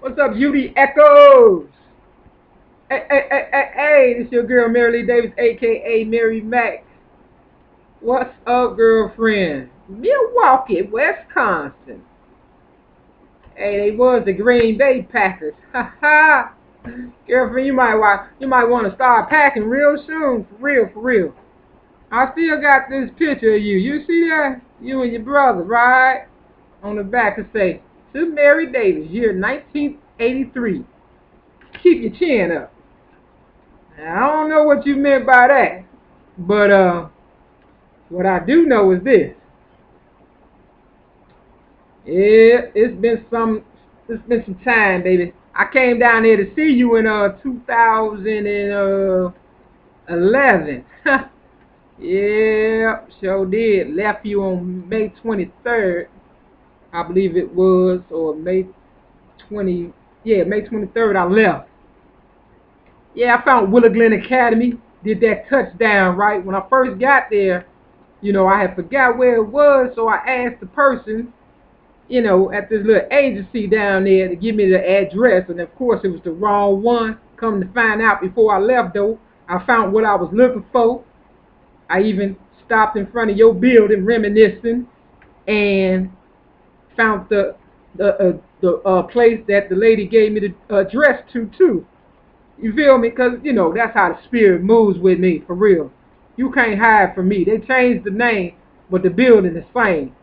What's up, Beauty Echoes? Hey, this your girl, MAk-MARYlee Davis, a.k.a. Mary Mac. What's up, girlfriend? Milwaukee, Wisconsin. Hey, they was the Green Bay Packers. Ha ha. Girlfriend, you might want to start packing real soon. For real, for real. I still got this picture of you. You see that? You and your brother, right? On the back it say, to Mary Davis, year 1983. Keep your chin up. Now, I don't know what you meant by that, but what I do know is this. Yeah, it's been some time, baby. I came down there to see you in 2011. Yeah, sure did. Left you on May 23rd, I believe it was, or May 20. Yeah, May 23rd. I left. Yeah, I found Willow Glen Academy. Did that touchdown right when I first got there. I had forgot where it was, so I asked the person, at this little agency down there to give me the address, and of course it was the wrong one. Come to find out before I left, though, I found what I was looking for. I even stopped in front of your building reminiscing and found the place that the lady gave me the address to, too. You feel me? Because, that's how the spirit moves with me, for real. You can't hide from me. They changed the name, but the building is same.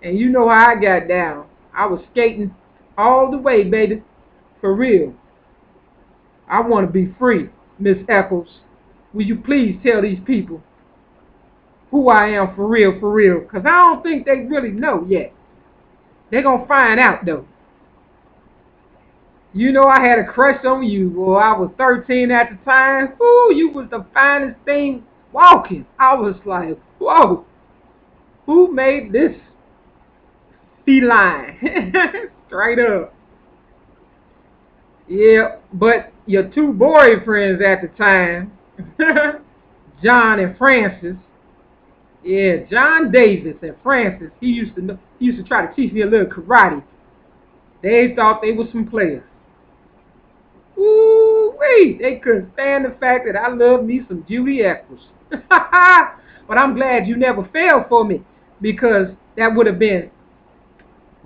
And you know how I got down. I was skating all the way, baby. For real. I want to be free, Miss Eccles. Will you please tell these people who I am for real, for real? Because I don't think they really know yet. They're going to find out, though. I had a crush on you. Well, I was 13 at the time. Ooh, you was the finest thing walking. I was like, whoa, who made this feline? Straight up. Yeah, but your two boyfriends at the time, John and Francis. Yeah, John Davis and Francis. He used to try to teach me a little karate. They thought they were some players. Ooh wee! They couldn't stand the fact that I love me some Judy Eccles. But I'm glad you never fell for me because that would have been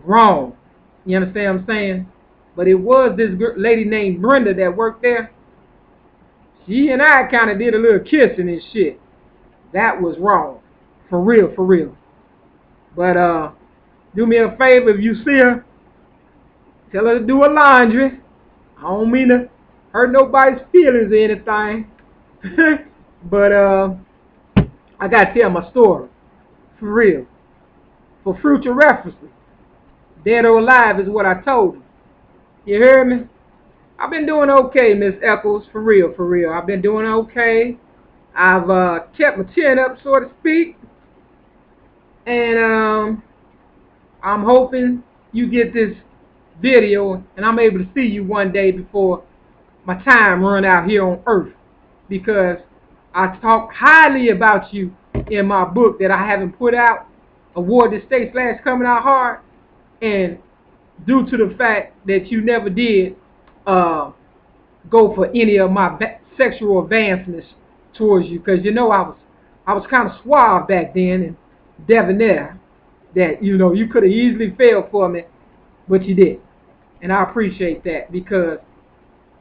wrong. You understand what I'm saying? But it was this lady named Brenda that worked there. She and I kind of did a little kissing and shit. That was wrong. For real, for real. But do me a favor if you see her, tell her to do her laundry. I don't mean to hurt nobody's feelings or anything. But I gotta tell my story. For real. For future references. Dead or alive is what I told him. You hear me? I've been doing okay, Miss Eccles. For real, for real. I've been doing okay. I've kept my chin up, so to speak. And I'm hoping you get this video and I'm able to see you one day before my time run out here on earth, because I talk highly about you in my book that I haven't put out, Award This State / Coming Out Hard, and due to the fact that you never did go for any of my sexual advancements towards you, because I was kind of suave back then and debonair, that you could have easily failed for me, but you did, and I appreciate that because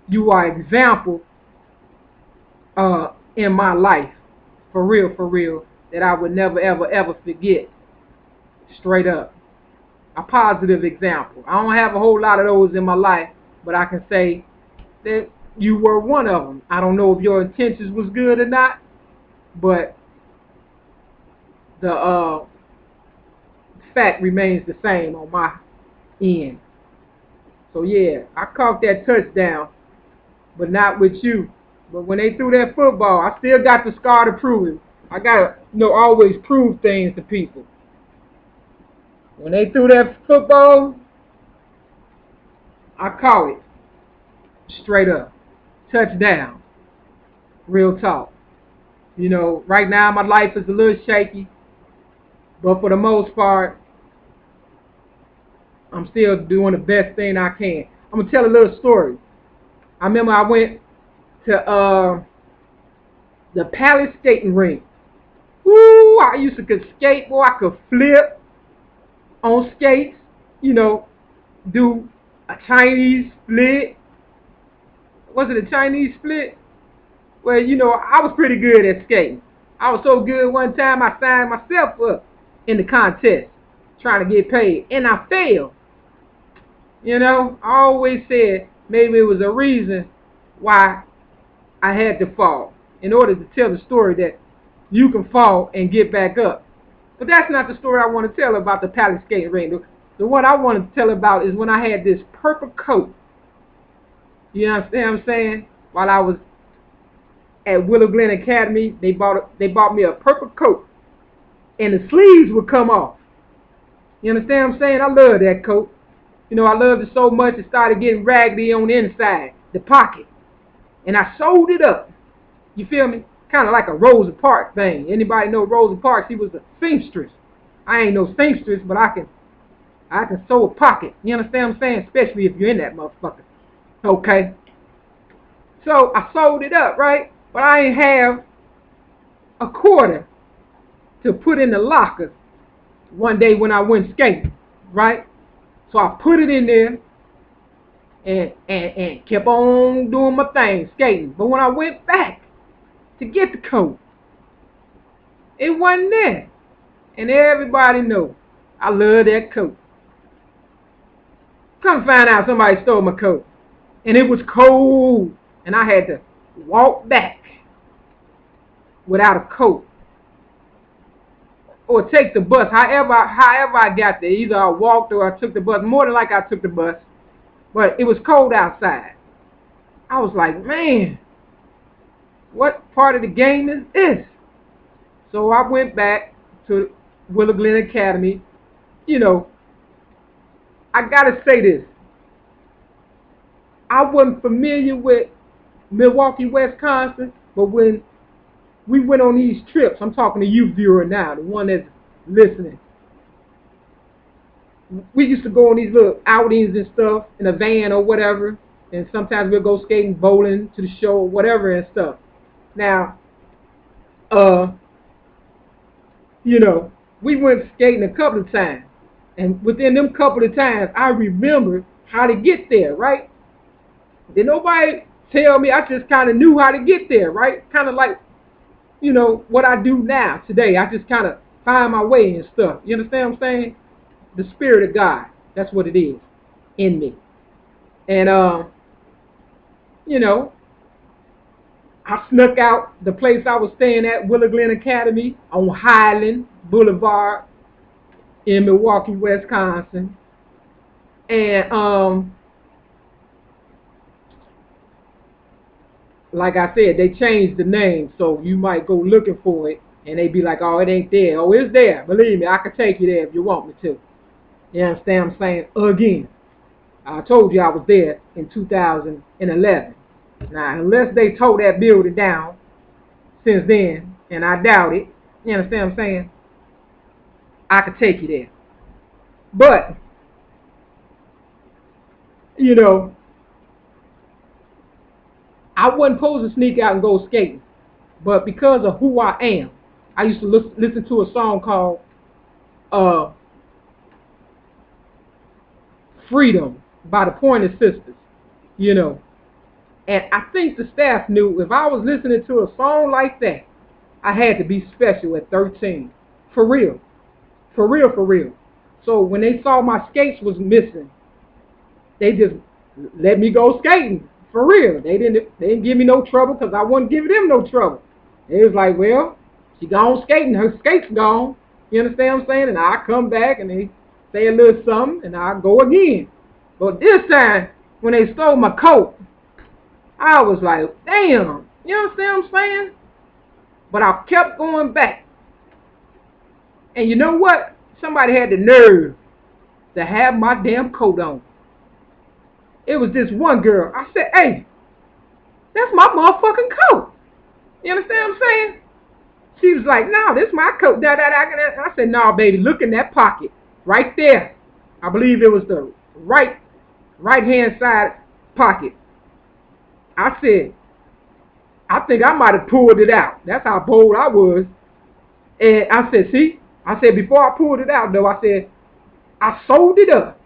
you are an example in my life, for real, that I would never, ever, ever forget. Straight up. A positive example. I don't have a whole lot of those in my life, but I can say that you were one of them. I don't know if your intentions was good or not, but the fact remains the same on my end. So yeah, I caught that touchdown, but not with you. But when they threw that football, I still got the scar to prove it. I gotta always prove things to people. When they threw that football, I caught it. Straight up. Touchdown. Real talk. Right now my life is a little shaky, but for the most part, I'm still doing the best thing I can. I'm going to tell a little story. I remember I went to the Palace skating rink. Woo, I used to could skate, boy. I could flip on skates, you know, do a Chinese split. Was it a Chinese split? Well, you know, I was pretty good at skating. I was so good one time I signed myself up in the contest trying to get paid, and I failed. You know, I always said maybe it was a reason why I had to fall in order to tell the story that you can fall and get back up. But that's not the story I want to tell about the Palace skating rink. The one I want to tell about is when I had this purple coat. You understand what I'm saying? While I was at Willow Glen Academy, they bought me a purple coat, and the sleeves would come off. You understand what I'm saying? I love that coat. You know, I loved it so much it started getting raggedy on the inside, the pocket. And I sewed it up. You feel me? Kind of like a Rosa Parks thing. Anybody know Rosa Parks? He was a seamstress. I ain't no seamstress, but I can sew a pocket. You understand what I'm saying? Especially if you're in that motherfucker. Okay. So I sewed it up, right? But I ain't have a quarter to put in the locker one day when I went skating, right? So I put it in there and kept on doing my thing, skating. But when I went back to get the coat, it wasn't there. And everybody knows I love that coat. Come find out somebody stole my coat. And it was cold. And I had to walk back without a coat. Or take the bus. However I got there. Either I walked or I took the bus. More than likely I took the bus. But it was cold outside. I was like, man, what part of the game is this? So I went back to Willow Glen Academy. You know, I gotta say this. I wasn't familiar with Milwaukee, Wisconsin, but when we went on these trips, I'm talking to you viewer now, the one that's listening. We used to go on these little outings and stuff in a van or whatever, and sometimes we'll go skating, bowling, to the show or whatever and stuff. Now, you know, we went skating a couple of times, and within them couple of times, I remember how to get there, right? Did nobody tell me? I just kind of knew how to get there, right? Kind of like, you know, what I do now, today. I just kind of find my way and stuff. You understand what I'm saying? The Spirit of God. That's what it is in me. And, you know, I snuck out the place I was staying at, Willow Glen Academy, on Highland Boulevard in Milwaukee, Wisconsin. And, like I said, they changed the name, so you might go looking for it, and they be like, oh, it ain't there. Oh, it's there. Believe me, I can take you there if you want me to. You understand what I'm saying? Again, I told you I was there in 2011. Now, unless they tore that building down since then, and I doubt it, you understand what I'm saying? I could take you there. But, you know, I wasn't supposed to sneak out and go skating, but because of who I am, I used to listen to a song called Freedom by the Pointer Sisters, you know. And I think the staff knew if I was listening to a song like that, I had to be special at 13. For real. For real, for real. So when they saw my skates was missing, they just let me go skating. For real. They didn't give me no trouble because I wasn't giving them no trouble. They was like, well, she gone skating. Her skates gone. You understand what I'm saying? And I come back and they say a little something and I go again. But this time, when they stole my coat, I was like, damn. You understand what I'm saying? But I kept going back. And you know what? Somebody had the nerve to have my damn coat on. It was this one girl. I said, hey, that's my motherfucking coat. You understand what I'm saying? She was like, no, this is my coat. I said, no, baby, look in that pocket. Right there. I believe it was the right right-hand side pocket. I said, I think I might have pulled it out. That's how bold I was. And I said, see? I said, before I pulled it out, though, I said, I sold it up.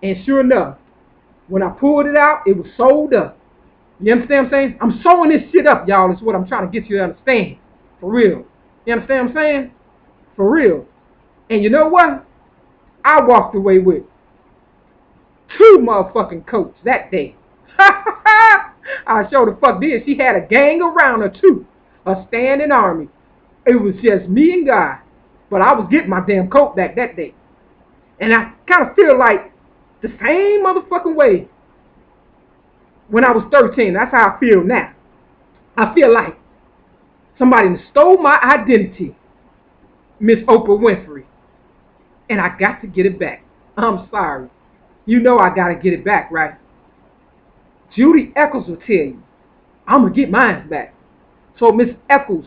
And sure enough, when I pulled it out, it was sold up. You understand what I'm saying? I'm sewing this shit up, y'all. Is what I'm trying to get you to understand. For real. You understand what I'm saying? For real. And you know what? I walked away with 2 motherfucking coats that day. I sure the fuck did. She had a gang around her too. A standing army. It was just me and God. But I was getting my damn coat back that day. And I kind of feel like the same motherfucking way when I was 13. That's how I feel now. I feel like somebody stole my identity, Miss Oprah Winfrey. And I got to get it back. I'm sorry. You know I got to get it back, right? Judy Eccles will tell you, I'm going to get mine back. So, Miss Eccles,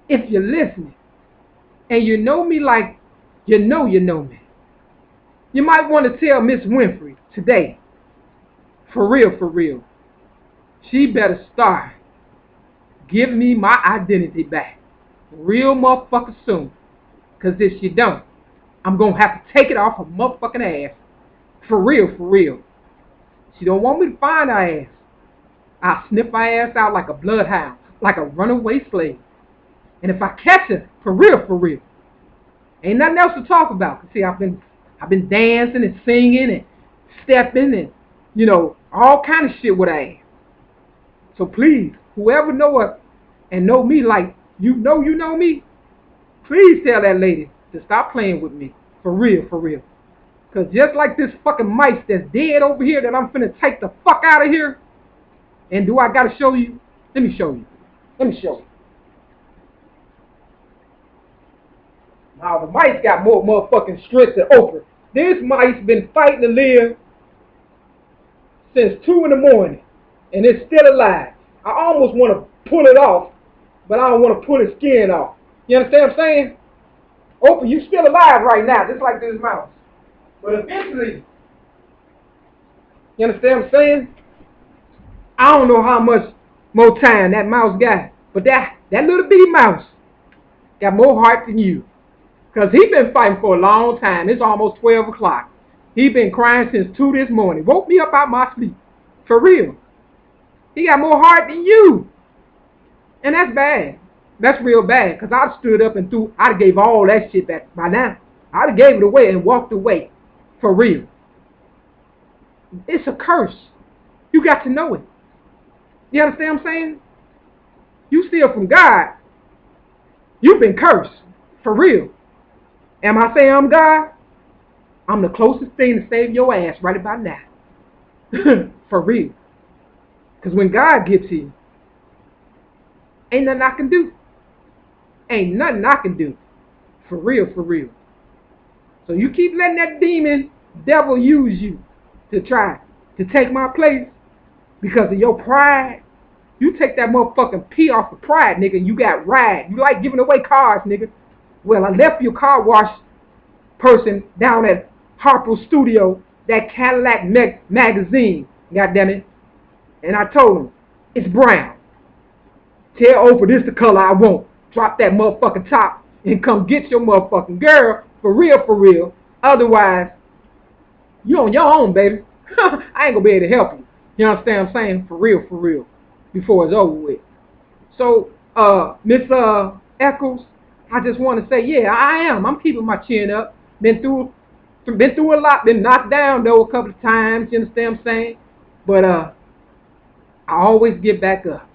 if you're listening, and you know me like you know me, you might want to tell Miss Winfrey today, for real, she better start giving me my identity back. Real motherfucker soon. Because if she don't, I'm going to have to take it off her motherfucking ass. For real. She don't want me to find her ass. I'll sniff her ass out like a bloodhound, like a runaway slave. And if I catch her, for real, ain't nothing else to talk about. See, I've been dancing and singing and stepping and, you know, all kind of shit with her ass. So please, whoever know her and know me like you know me, please tell that lady to stop playing with me. For real. Because just like this fucking mice that's dead over here that I'm finna take the fuck out of here. And do I gotta show you? Let me show you. Now the mice got more motherfucking strength than Oprah. This mice been fighting to live since 2 in the morning. And it's still alive. I almost want to pull it off, but I don't want to pull its skin off. You understand what I'm saying? Oprah, you still alive right now, just like this mouse. But eventually, you understand what I'm saying? I don't know how much more time that mouse got, but that little bitty mouse got more heart than you. Because he been fighting for a long time. It's almost 12 o'clock. He been crying since 2 this morning. Woke me up out my sleep. For real. He got more heart than you. And that's bad. That's real bad. Because I'd stood up and I'd gave all that shit back by now. I'd gave it away and walked away. For real. It's a curse. You got to know it. You understand what I'm saying? You steal from God. You've been cursed. For real. Am I saying I'm God? I'm the closest thing to save your ass right about now. For real. Because when God gets you, ain't nothing I can do. Ain't nothing I can do. For real. So you keep letting that demon devil use you to try to take my place because of your pride. You take that motherfucking pee off of pride, nigga. You got ride. You like giving away cars, nigga. Well, I left your car wash person down at Harper's Studio, that Cadillac magazine, goddammit. And I told him, it's brown. Tell Oprah this the color I want. Drop that motherfucking top and come get your motherfucking girl. For real. Otherwise, you on your own, baby. I ain't gonna be able to help you. You understand what I'm saying? For real. Before it's over with. So, Miss Eccles, I just want to say, yeah, I am. I'm keeping my chin up. Been through a lot. Been knocked down, though, a couple of times. You understand what I'm saying? But I always get back up.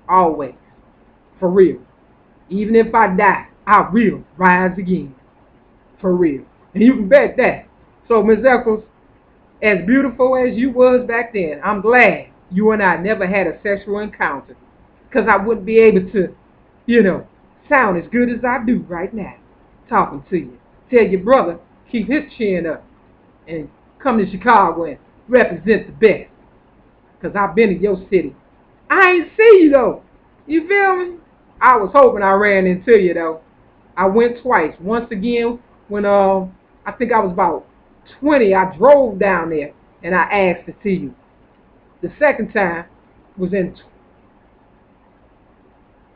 Always. For real. Even if I die, I will rise again. For real. And you can bet that. So, Miss Eccles, as beautiful as you was back then, I'm glad you and I never had a sexual encounter. Because I wouldn't be able to, sound as good as I do right now. Talking to you. Tell your brother, keep his chin up. And come to Chicago and represent the best. Because I've been to your city. I ain't see you, though. You feel me? I was hoping I ran into you, though. I went twice. Once again, when I think I was about 20, I drove down there. and I asked to see you. The second time was in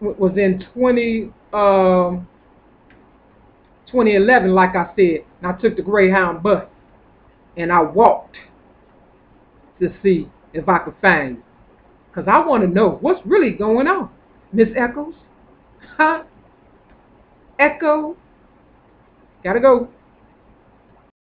2011, like I said, and I took the Greyhound bus, and I walked to see if I could find you. Because I want to know what's really going on. Miss Echoes? Huh? Echo? Gotta go.